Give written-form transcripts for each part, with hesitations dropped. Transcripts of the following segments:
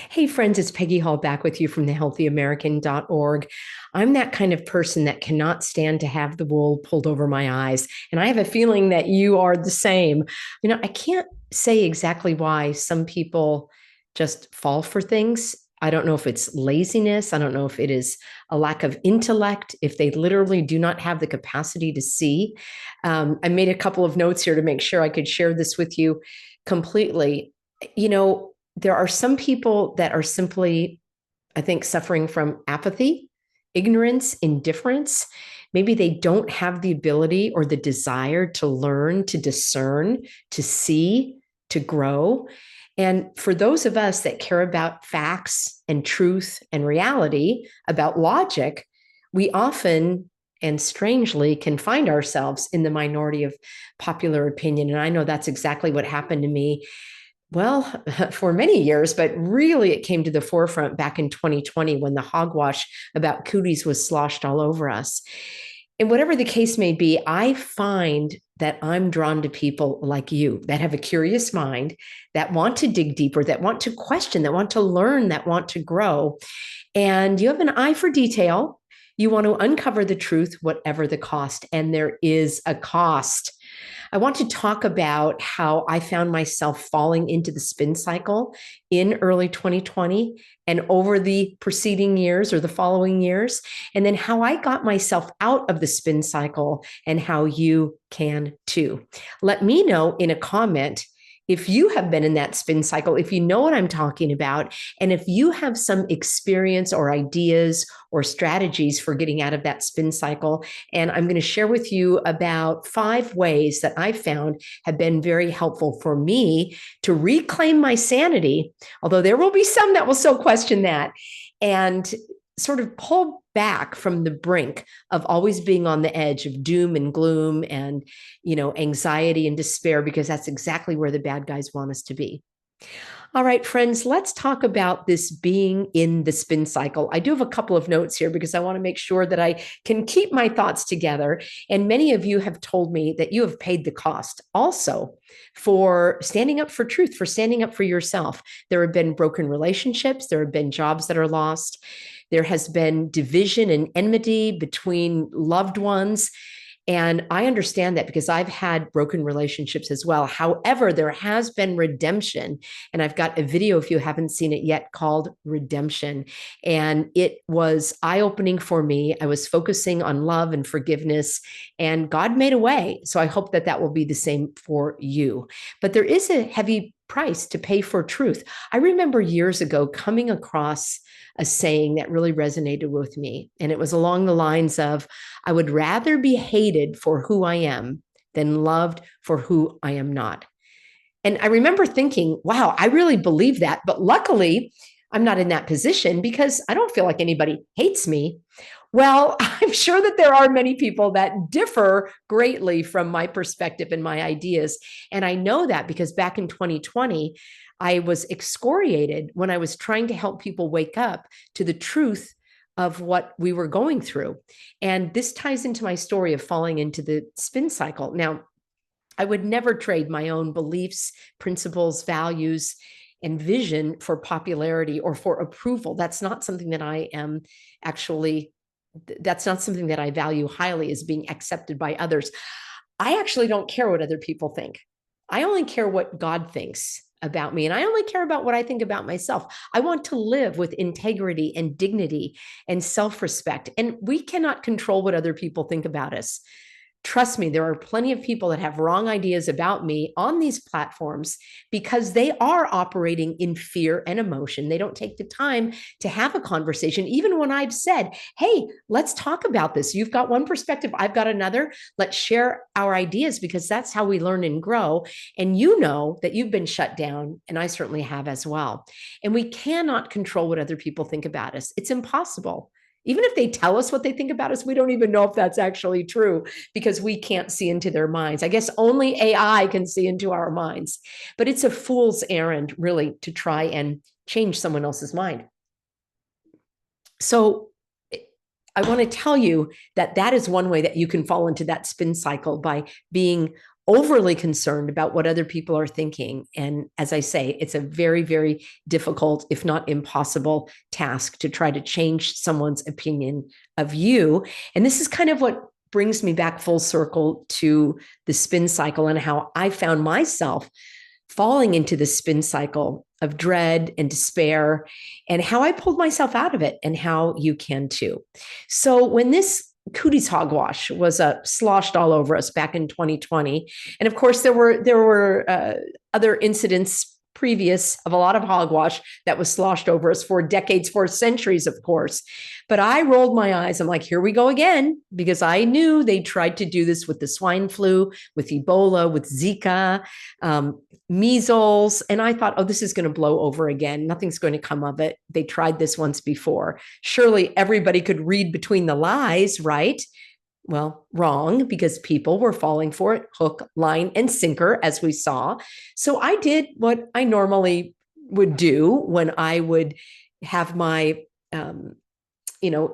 Hey, friends, it's Peggy Hall back with you from thehealthyamerican.org. I'm that kind of person that cannot stand to have the wool pulled over my eyes. And I have a feeling that you are the same. I can't say exactly why some people just fall for things. I don't know if it's laziness. I don't know if it is a lack of intellect, if they literally do not have the capacity to see. I made a couple of notes here to make sure I could share this with you completely. You know, there are some people that are simply, I think, suffering from apathy, ignorance, indifference. Maybe they don't have the ability or the desire to learn, to discern, to see, to grow. And for those of us that care about facts and truth and reality, about logic, we often and strangely can find ourselves in the minority of popular opinion. And I know that's exactly what happened to me, well, for many years, but really it came to the forefront back in 2020 when the hogwash about cooties was sloshed all over us. And whatever the case may be, I find that I'm drawn to people like you that have a curious mind, that want to dig deeper, that want to question, that want to learn, that want to grow. And you have an eye for detail. You want to uncover the truth, whatever the cost. And there is a cost. I want to talk about how I found myself falling into the spin cycle in early 2020 and over the preceding years or the following years, and then how I got myself out of the spin cycle and how you can too. Let me know in a comment if you have been in that spin cycle, if you know what I'm talking about, and if you have some experience or ideas or strategies for getting out of that spin cycle. And I'm going to share with you about 5 ways that I found have been very helpful for me to reclaim my sanity, although there will be some that will still question that, and sort of pull back from the brink of always being on the edge of doom and gloom and, anxiety and despair, because that's exactly where the bad guys want us to be. All right, friends, let's talk about this being in the spin cycle. I do have a couple of notes here because I want to make sure that I can keep my thoughts together. And many of you have told me that you have paid the cost also for standing up for truth, for standing up for yourself. There have been broken relationships, there have been jobs that are lost, there has been division and enmity between loved ones. And I understand that because I've had broken relationships as well. However, there has been redemption. And I've got a video, if you haven't seen it yet, called Redemption. And it was eye-opening for me. I was focusing on love and forgiveness, and God made a way. So I hope that that will be the same for you. But there is a heavy price to pay for truth. I remember years ago coming across a saying that really resonated with me. And it was along the lines of, I would rather be hated for who I am than loved for who I am not. And I remember thinking, wow, I really believe that. But luckily, I'm not in that position because I don't feel like anybody hates me. Well, I'm sure that there are many people that differ greatly from my perspective and my ideas. And I know that because back in 2020, I was excoriated when I was trying to help people wake up to the truth of what we were going through. And this ties into my story of falling into the spin cycle. Now, I would never trade my own beliefs, principles, values, and vision for popularity or for approval. That's not something that I am actually, that's not something that I value highly, as being accepted by others. I actually don't care what other people think. I only care what God thinks about me. And I only care about what I think about myself. I want to live with integrity and dignity and self-respect. And we cannot control what other people think about us. Trust me, there are plenty of people that have wrong ideas about me on these platforms because they are operating in fear and emotion. They don't take the time to have a conversation. Even when I've said, hey, let's talk about this. You've got one perspective, I've got another. Let's share our ideas because that's how we learn and grow. And you know that you've been shut down, and I certainly have as well. And we cannot control what other people think about us. It's impossible. Even if they tell us what they think about us, we don't even know if that's actually true because we can't see into their minds. I guess only AI can see into our minds, but it's a fool's errand, really, to try and change someone else's mind. So I want to tell you that that is one way that you can fall into that spin cycle, by being overly concerned about what other people are thinking. And as I say, it's a very, very difficult, if not impossible, task to try to change someone's opinion of you. And this is kind of what brings me back full circle to the spin cycle and how I found myself falling into the spin cycle of dread and despair, and how I pulled myself out of it, and how you can too. So when this cooties hogwash was sloshed all over us back in 2020, and of course there were other incidents previous of a lot of hogwash that was sloshed over us for decades, for centuries, of course. But I rolled my eyes. I'm like, here we go again, because I knew they tried to do this with the swine flu, with Ebola, with Zika, measles. And I thought, oh, this is going to blow over again. Nothing's going to come of it. They tried this once before. Surely everybody could read between the lies, right? Well, wrong, because people were falling for it, hook, line, and sinker, as we saw. So I did what I normally would do when I would have my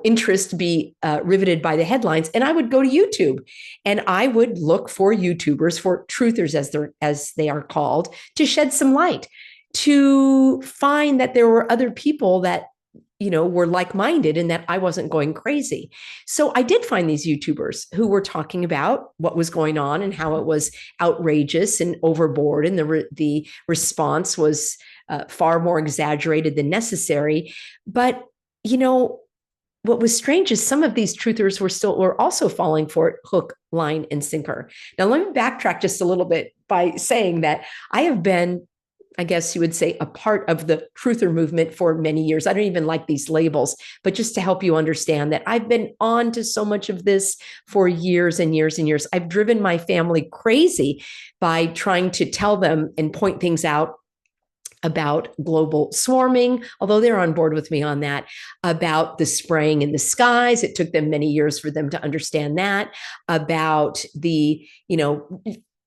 interest be riveted by the headlines, and I would go to YouTube and I would look for YouTubers, for truthers as they are called, to shed some light, to find that there were other people that were like-minded and that I wasn't going crazy. So I did find these YouTubers who were talking about what was going on and how it was outrageous and overboard, and the response was far more exaggerated than necessary. But what was strange is some of these truthers were also falling for it, hook, line, and sinker. Now, let me backtrack just a little bit by saying that I have been, I guess you would say, a part of the truther movement for many years. I don't even like these labels, but just to help you understand that I've been on to so much of this for years and years and years. I've driven my family crazy by trying to tell them and point things out about global swarming, although they're on board with me on that, about the spraying in the skies. It took them many years for them to understand that, about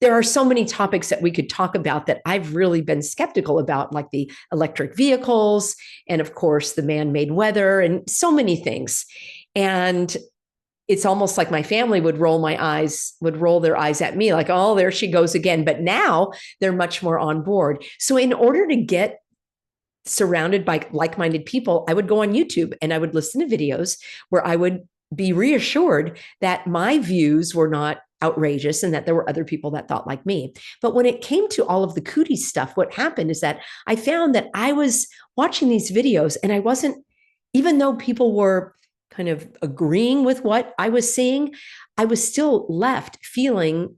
there are so many topics that we could talk about that I've really been skeptical about, like the electric vehicles and, of course, the man-made weather and so many things. And it's almost like my family would roll their eyes at me like, oh, there she goes again. But now they're much more on board. So in order to get surrounded by like-minded people, I would go on YouTube and I would listen to videos where I would be reassured that my views were not outrageous and that there were other people that thought like me. But when it came to all of the cooties stuff, what happened is that I found that I was watching these videos and I wasn't, even though people were kind of agreeing with what I was seeing, I was still left feeling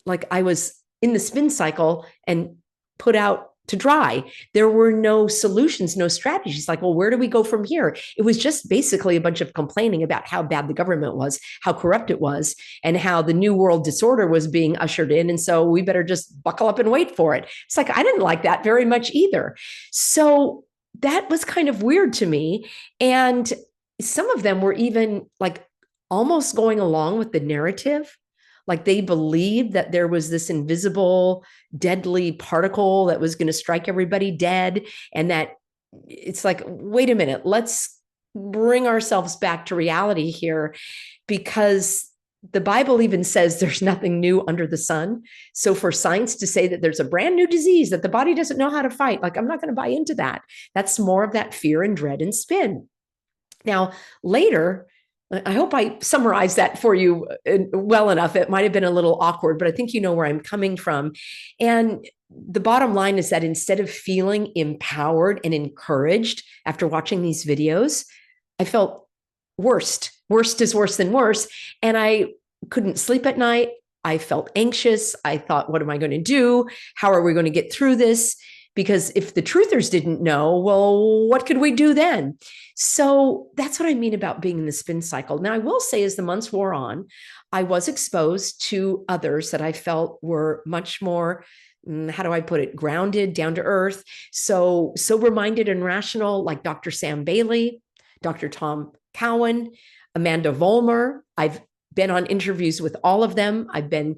like I was in the spin cycle and put out to dry. There were no solutions, no strategies. Like, well, where do we go from here? It was just basically a bunch of complaining about how bad the government was, how corrupt it was, and how the new world disorder was being ushered in. And so we better just buckle up and wait for it. It's like, I didn't like that very much either. So that was kind of weird to me. And some of them were even like almost going along with the narrative. Like they believed that there was this invisible, deadly particle that was going to strike everybody dead. And that it's like, wait a minute, let's bring ourselves back to reality here, because the Bible even says there's nothing new under the sun. So for science to say that there's a brand new disease that the body doesn't know how to fight, like, I'm not going to buy into that. That's more of that fear and dread and spin. Now, later, I hope I summarized that for you well enough. It might have been a little awkward, but I think you know where I'm coming from. And the bottom line is that instead of feeling empowered and encouraged after watching these videos, I felt worst. Worst is worse than worse. And I couldn't sleep at night. I felt anxious. I thought, what am I going to do? How are we going to get through this? Because if the truthers didn't know, well, what could we do then? So that's what I mean about being in the spin cycle. Now, I will say, as the months wore on, I was exposed to others that I felt were much more, how do I put it, grounded, down to earth, so sober-minded and rational, like Dr. Sam Bailey, Dr. Tom Cowan, Amanda Vollmer. I've been on interviews with all of them. I've been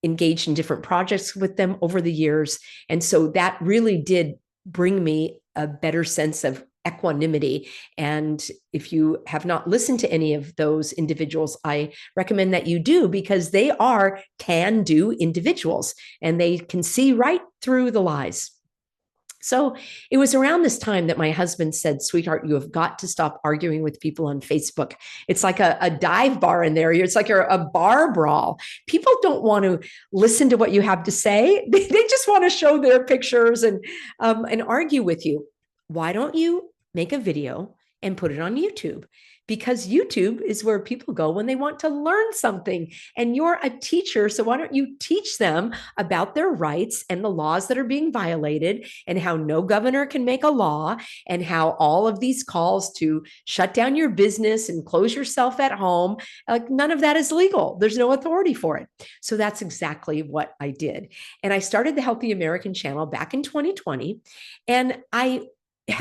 engaged in different projects with them over the years. And so that really did bring me a better sense of equanimity. And if you have not listened to any of those individuals, I recommend that you do, because they are can-do individuals and they can see right through the lies. So it was around this time that my husband said, sweetheart, you have got to stop arguing with people on Facebook. It's like a dive bar in there. It's like a bar brawl. People don't want to listen to what you have to say. They just want to show their pictures and argue with you. Why don't you make a video and put it on YouTube? Because YouTube is where people go when they want to learn something. And you're a teacher, so why don't you teach them about their rights and the laws that are being violated, and how no governor can make a law, and how all of these calls to shut down your business and close yourself at home, like none of that is legal. There's no authority for it. So that's exactly what I did. And I started the Healthy American channel back in 2020. And I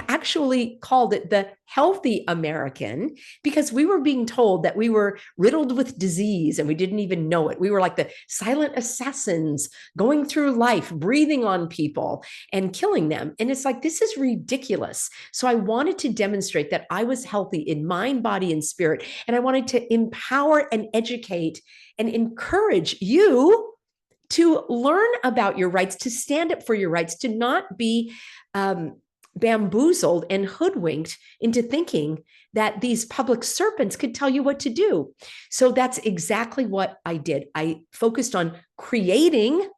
actually called it the Healthy American because we were being told that we were riddled with disease and we didn't even know it. We were like the silent assassins going through life, breathing on people and killing them. And it's like, this is ridiculous. So I wanted to demonstrate that I was healthy in mind, body, and spirit. And I wanted to empower and educate and encourage you to learn about your rights, to stand up for your rights, to not be bamboozled and hoodwinked into thinking that these public serpents could tell you what to do. So that's exactly what I did. I focused on creating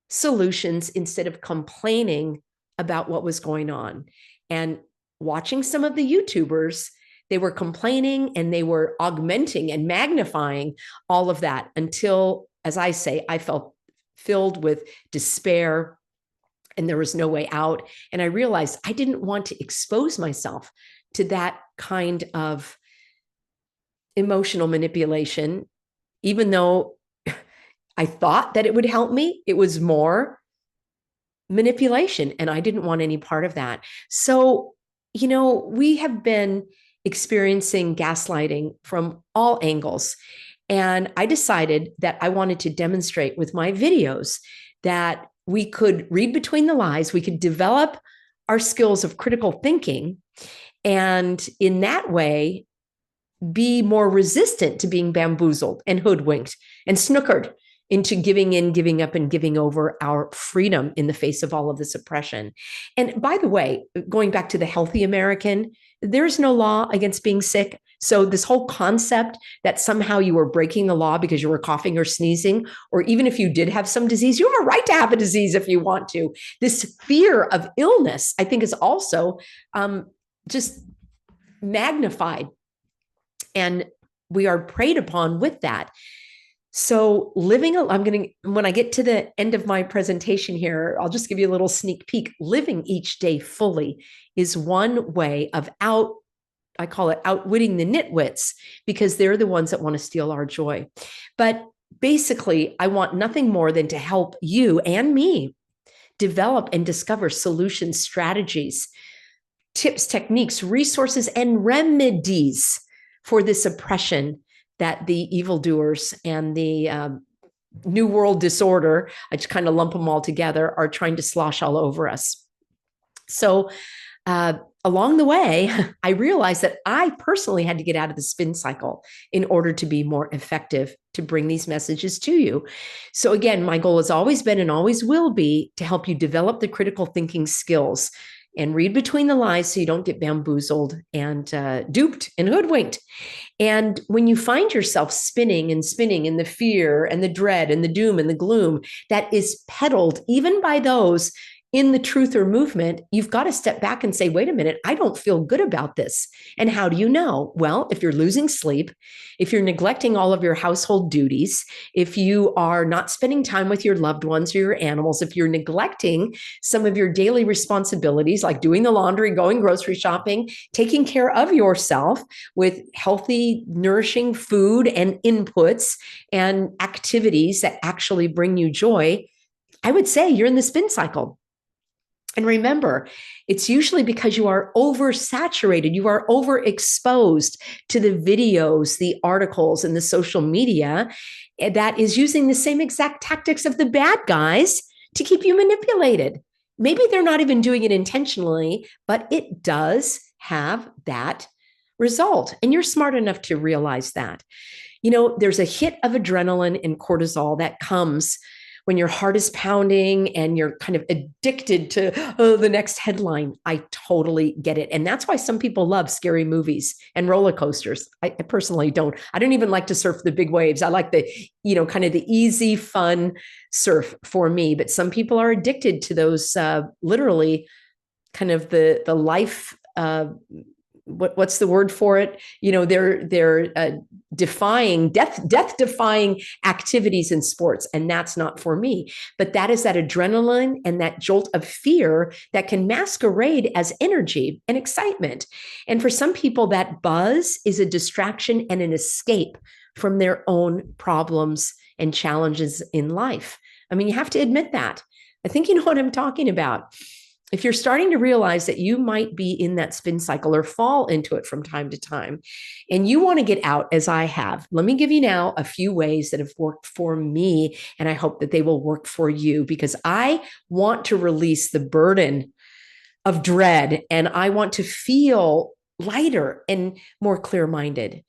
solutions instead of complaining about what was going on. And watching some of the YouTubers, they were complaining and they were augmenting and magnifying all of that until, as I say, I felt filled with despair and there was no way out. And I realized I didn't want to expose myself to that kind of emotional manipulation, even though I thought that it would help me. It was more manipulation, and I didn't want any part of that. So, we have been experiencing gaslighting from all angles. And I decided that I wanted to demonstrate with my videos that we could read between the lies, we could develop our skills of critical thinking, and in that way, be more resistant to being bamboozled and hoodwinked and snookered into giving in, giving up, and giving over our freedom in the face of all of this oppression. And by the way, going back to the Healthy American, there's no law against being sick. So this whole concept that somehow you were breaking the law because you were coughing or sneezing, or even if you did have some disease, you have a right to have a disease if you want to. This fear of illness, I think, is also just magnified. And we are preyed upon with that. So when I get to the end of my presentation here, I'll just give you a little sneak peek. Living each day fully is one way of I call it outwitting the nitwits, because they're the ones that want to steal our joy. But basically, I want nothing more than to help you and me develop and discover solutions, strategies, tips, techniques, resources, and remedies for this oppression that the evildoers and the New World Disorder, I just kind of lump them all together, are trying to slosh all over us. So along the way, I realized that I personally had to get out of the spin cycle in order to be more effective to bring these messages to you. So again, my goal has always been and always will be to help you develop the critical thinking skills and read between the lies so you don't get bamboozled and duped and hoodwinked. And when you find yourself spinning in the fear and the dread and the doom and the gloom that is peddled even by those in the truther movement, you've got to step back and say, wait a minute, I don't feel good about this. And how do you know? Well, if you're losing sleep, if you're neglecting all of your household duties, if you are not spending time with your loved ones or your animals, if you're neglecting some of your daily responsibilities, like doing the laundry, going grocery shopping, taking care of yourself with healthy, nourishing food and inputs and activities that actually bring you joy, I would say you're in the spin cycle. And remember, it's usually because you are oversaturated, you are overexposed to the videos, the articles, and the social media that is using the same exact tactics of the bad guys to keep you manipulated. maybe they're not even doing it intentionally, but it does have that result. And you're smart enough to realize that. There's a hit of adrenaline and cortisol that comes when your heart is pounding and you're kind of addicted to the next headline. I totally get it. And that's why some people love scary movies and roller coasters. I personally don't. I don't even like to surf the big waves. I like the, kind of the easy, fun surf for me. But some people are addicted to those literally kind of the life what's the word for it? They're defying death defying activities in sports, and that's not for me. But that is that adrenaline and that jolt of fear that can masquerade as energy and excitement. And for some people, that buzz is a distraction and an escape from their own problems and challenges in life. I mean, you have to admit that. I think you know what I'm talking about. If you're starting to realize that you might be in that spin cycle or fall into it from time to time, and you want to get out, as I have, let me give you now a few ways that have worked for me, and I hope that they will work for you, because I want to release the burden of dread, and I want to feel lighter and more clear-minded.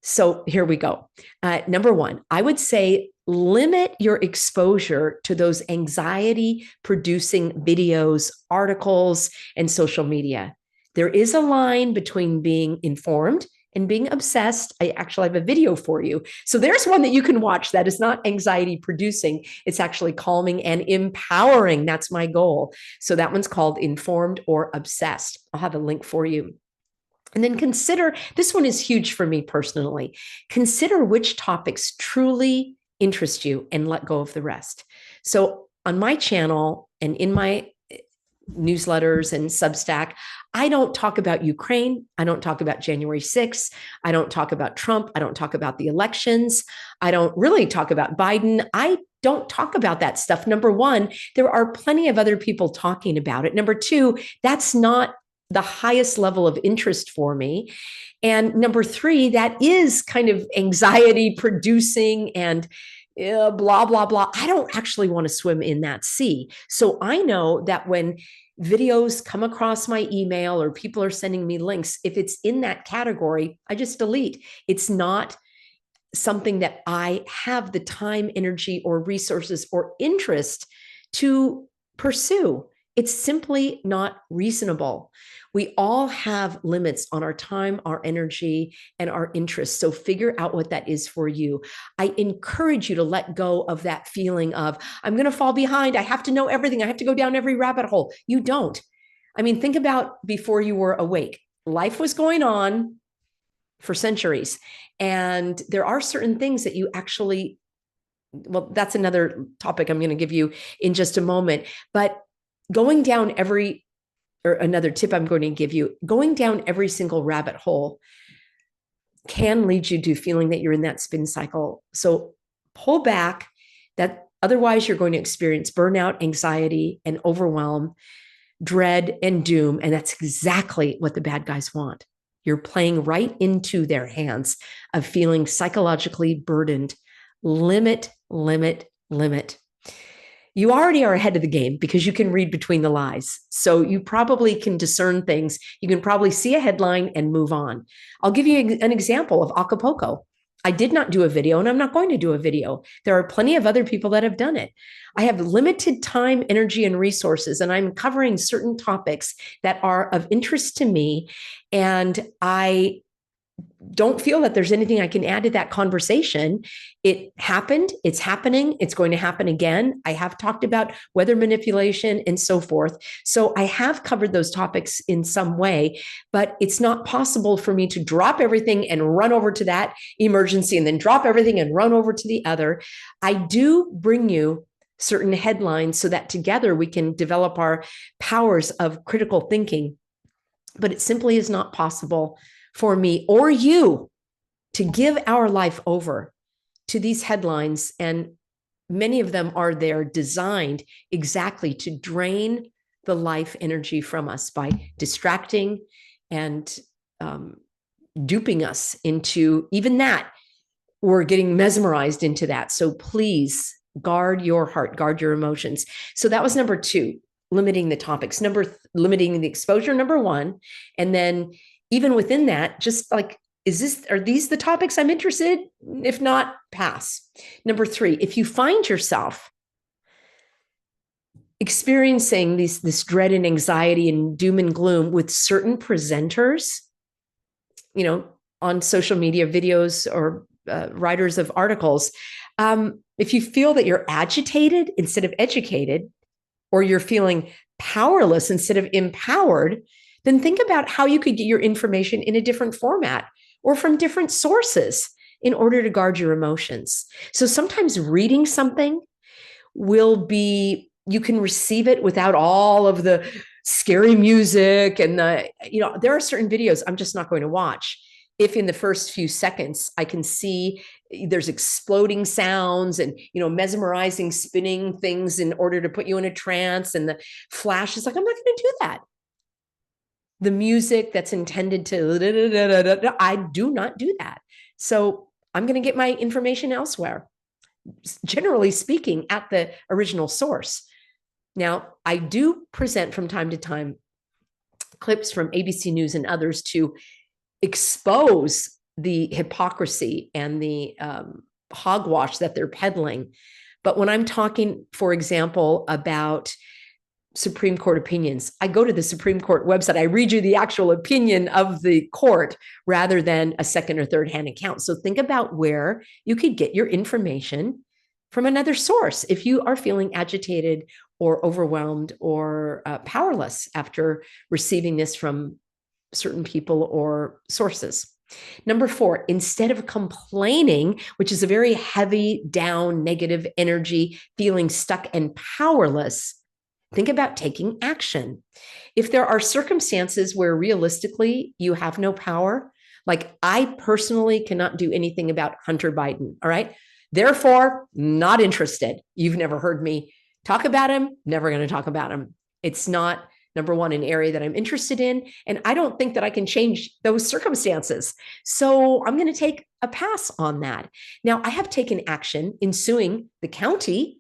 So here we go. Number one, I would say limit your exposure to those anxiety-producing videos, articles, and social media. There is a line between being informed and being obsessed. I actually have a video for you. So there's one that you can watch that is not anxiety-producing. It's actually calming and empowering. That's my goal. So that one's called Informed or Obsessed. I'll have a link for you. And then consider, this one is huge for me personally, consider which topics truly interest you and let go of the rest. So on my channel and in my newsletters and Substack, I don't talk about Ukraine. I don't talk about January 6th. I don't talk about Trump. I don't talk about the elections. I don't really talk about Biden. I don't talk about that stuff. Number one, there are plenty of other people talking about it. Number two, that's not the highest level of interest for me. And number three, that is kind of anxiety producing and blah, blah, blah. I don't actually want to swim in that sea. So I know that when videos come across my email or people are sending me links, if it's in that category, I just delete. It's not something that I have the time, energy, or resources or interest to pursue. It's simply not reasonable. We all have limits on our time, our energy, and our interests. So figure out what that is for you. I encourage you to let go of that feeling of, I'm going to fall behind. I have to know everything. I have to go down every rabbit hole. You don't. I mean, think about before you were awake. Life was going on for centuries. And there are certain things that you actually, well, that's another topic I'm going to give you in just a moment. But going down another tip I'm going to give you, going down every single rabbit hole can lead you to feeling that you're in that spin cycle. So pull back. That otherwise you're going to experience burnout, anxiety, and overwhelm, dread, and doom. And that's exactly what the bad guys want. You're playing right into their hands of feeling psychologically burdened. Limit, limit, limit. You already are ahead of the game because you can read between the lies. So you probably can discern things. You can probably see a headline and move on. I'll give you an example of Acapulco. I did not do a video and I'm not going to do a video. There are plenty of other people that have done it. I have limited time, energy, and resources, and I'm covering certain topics that are of interest to me. And I don't feel that there's anything I can add to that conversation. It happened, it's happening, it's going to happen again. I have talked about weather manipulation and so forth. So I have covered those topics in some way, but it's not possible for me to drop everything and run over to that emergency and then drop everything and run over to the other. I do bring you certain headlines so that together we can develop our powers of critical thinking, but it simply is not possible for me or you to give our life over to these headlines. And many of them are there designed exactly to drain the life energy from us by distracting and duping us into even that. We're getting mesmerized into that. So please guard your heart, guard your emotions. So that was number two. limiting the topics, limiting the exposure, number one. And then even within that, just like, are these the topics I'm interested in? If not, pass. Number three, if you find yourself experiencing this dread and anxiety and doom and gloom with certain presenters, on social media, videos, or writers of articles, if you feel that you're agitated instead of educated, or you're feeling powerless instead of empowered, then think about how you could get your information in a different format or from different sources in order to guard your emotions. So sometimes reading something you can receive it without all of the scary music and there are certain videos I'm just not going to watch if in the first few seconds I can see there's exploding sounds and mesmerizing spinning things in order to put you in a trance, and the flash is like, I'm not going to do that. The music that's intended to I do not do that. So I'm going to get my information elsewhere, generally speaking, at the original source. Now, I do present from time to time clips from ABC News and others to expose the hypocrisy and the hogwash that they're peddling. But when I'm talking, for example, about Supreme Court opinions, I go to the Supreme Court website. I read you the actual opinion of the court rather than a second or third hand account. So think about where you could get your information from another source if you are feeling agitated or overwhelmed or powerless after receiving this from certain people or sources. Number four, instead of complaining, which is a very heavy, down, negative energy, feeling stuck and powerless, think about taking action. If there are circumstances where realistically you have no power, like I personally cannot do anything about Hunter Biden, all right? Therefore, not interested. You've never heard me talk about him, never going to talk about him. It's not, number one, an area that I'm interested in, and I don't think that I can change those circumstances. So I'm going to take a pass on that. Now, I have taken action in suing the county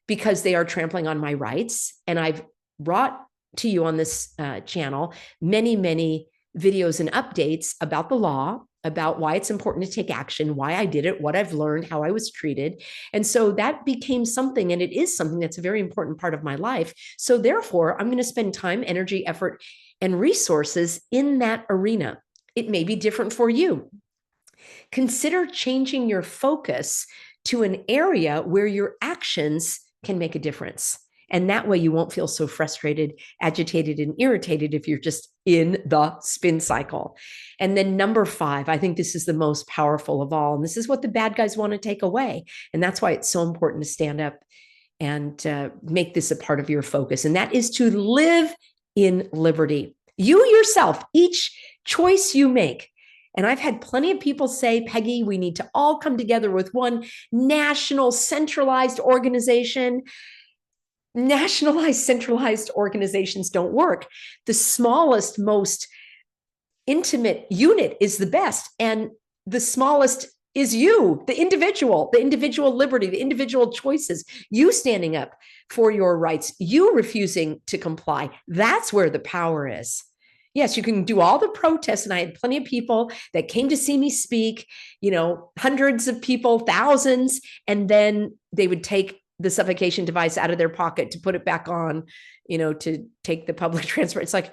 because they are trampling on my rights, and I've brought to you on this channel many, many videos and updates about the law, about why it's important to take action, why I did it, what I've learned, how I was treated. And so that became something, and it is something that's a very important part of my life. So therefore, I'm going to spend time, energy, effort, and resources in that arena. It may be different for you. Consider changing your focus to an area where your actions can make a difference. And that way you won't feel so frustrated, agitated, and irritated if you're just in the spin cycle. And then number five, I think this is the most powerful of all. And this is what the bad guys want to take away. And that's why it's so important to stand up and make this a part of your focus. And that is to live in liberty. You yourself, each choice you make. And I've had plenty of people say, Peggy, we need to all come together with one national centralized organization. Nationalized, centralized organizations don't work. The smallest, most intimate unit is the best. And the smallest is you, the individual liberty, the individual choices, you standing up for your rights, you refusing to comply. That's where the power is. Yes, you can do all the protests. And I had plenty of people that came to see me speak, hundreds of people, thousands, and then they would take the suffocation device out of their pocket to put it back on, to take the public transport. It's like,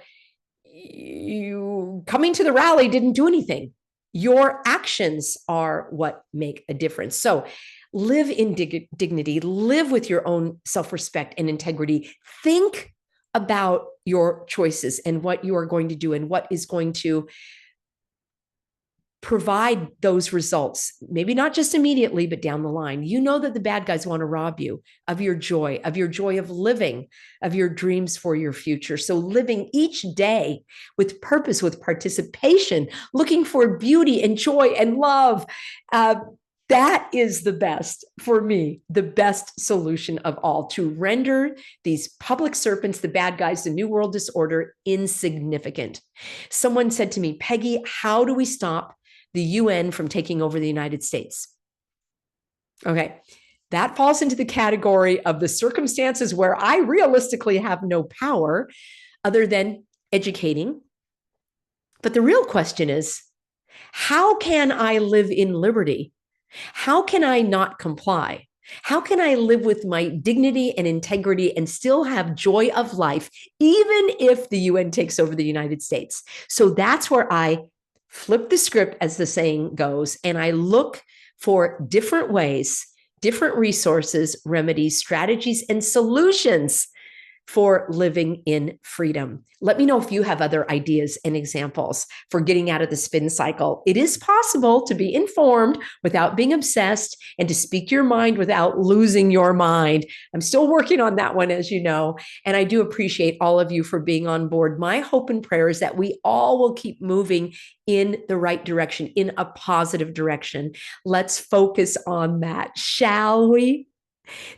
you coming to the rally didn't do anything. Your actions are what make a difference. So live in dignity, live with your own self-respect and integrity. Think about your choices and what you are going to do and what is going to provide those results, maybe not just immediately, but down the line. You know that the bad guys want to rob you of your joy of living, of your dreams for your future. So living each day with purpose, with participation, looking for beauty and joy and love, that is the best for me, the best solution of all, to render these public serpents, the bad guys, the New World Disorder, insignificant. Someone said to me, Peggy, how do we stop the UN from taking over the United States? Okay, that falls into the category of the circumstances where I realistically have no power other than educating. But the real question is, how can I live in liberty? How can I not comply? How can I live with my dignity and integrity and still have joy of life, even if the UN takes over the United States? So that's where I flip the script, as the saying goes, and I look for different ways, different resources, remedies, strategies, and solutions for living in freedom. Let me know if you have other ideas and examples for getting out of the spin cycle. It is possible to be informed without being obsessed and to speak your mind without losing your mind. I'm still working on that one, as you know, and I do appreciate all of you for being on board. My hope and prayer is that we all will keep moving in the right direction, in a positive direction. Let's focus on that, shall we?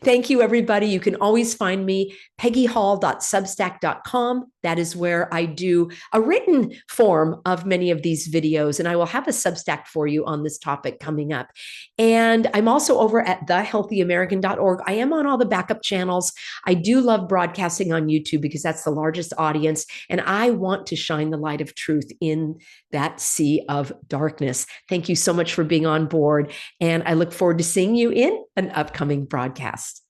Thank you, everybody. You can always find me, peggyhall.substack.com. That is where I do a written form of many of these videos, and I will have a Substack for you on this topic coming up. And I'm also over at thehealthyamerican.org. I am on all the backup channels. I do love broadcasting on YouTube because that's the largest audience, and I want to shine the light of truth in that sea of darkness. Thank you so much for being on board, and I look forward to seeing you in an upcoming broadcast.